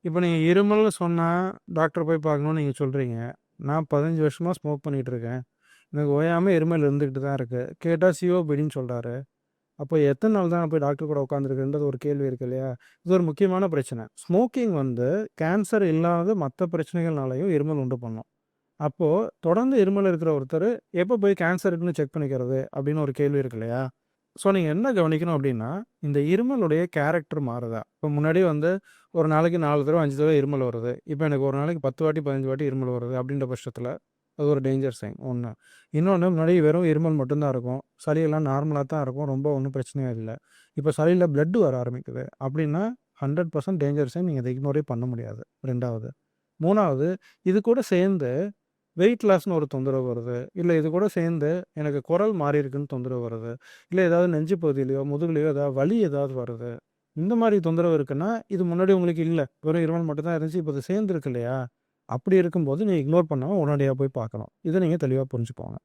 இப்ப நீங்க இருமல்னு சொன்னா, டாக்டர போய் பார்க்கணும்னு நீங்க சொல்றீங்க. நான் 15 வருஷமா ஸ்மோக் பண்ணிட்டு இருக்கேன். எனக்கு ஓயாம இருமல் இருந்துகிட்டு தான் இருக்கு. கேட்டா சிஓபிடின்னு சொல்றாரு. அப்போ எத்தன நாள் தான் நான் போய் டாக்டர் கூட உட்காந்துருக்குன்றது ஒரு கேள்வி இருக்கு இல்லையா? இது ஒரு முக்கியமான பிரச்சனை. ஸ்மோக்கிங் வந்து கேன்சர் இல்லாத மத்த பிரச்சனைகள்னாலயும் இருமல் உண்டு பண்ணும். அப்போ தொடர்ந்து இருமல் இருக்கிற ஒருத்தரு, எப்ப போய் கேன்சர் இருக்குன்னு செக் பண்ணிக்கிறது? அப்படின்னு ஒரு கேள்வி இருக்கு இல்லையா? ஸோ நீங்க என்ன கவனிக்கணும் அப்படின்னா, இந்த இருமலுடைய கேரக்டர் மாறுதா? இப்போ முன்னாடி வந்து ஒரு நாளைக்கு 4 தடவ, 5 தடவ இருமல் வருது. இப்ப எனக்கு ஒரு நாளைக்கு 10 வாட்டி, 15 வாட்டி இருமல் வருது அப்படின்ற பட்சத்தில, அது ஒரு டேஞ்சர் சைன் 1. இன்னொன்னு முன்னாடி வெறும் இருமல் மட்டும் தான் இருக்கும். சளியெல்லாம் நார்மலா தான் இருக்கும். ரொம்ப ஒண்ணும் பிரச்சனையே இல்ல. இப்ப சளியில பிளட் வர ஆரம்பிக்குது. அப்படின்னா 100% டேஞ்சர் சைன். நீங்க அத இக்னோரே பண்ண முடியாது. 2வது. 3வது இது கூட சேர்ந்து வெயிட் லாஸ்ன்னு ஒரு தொந்தரவு வருது. இல்ல இது கூட சேர்ந்து எனக்கு குரல் மாறியிருக்குன்னு தொந்தரவு வருது. இல்ல ஏதாவது நெஞ்சு பகுதியிலயோ, முதுகுலயோ ஏதாவது வலி ஏதாவது வருது. இந்த மாரி தொந்தரவு இருக்குன்னா, இது முன்னாடி உங்களுக்கு இல்ல. வெறும் இருமல் மட்டும் தான் இருந்துச்சு. இப்ப இது சேர்ந்திருக்கு இல்லையா? அப்படி இருக்கும்போது நீங்க இக்னோர் பண்ணாம உடனடியா போய் பார்க்கணும். இத நீங்க தெளிவா புரிஞ்சுக்கோங்க.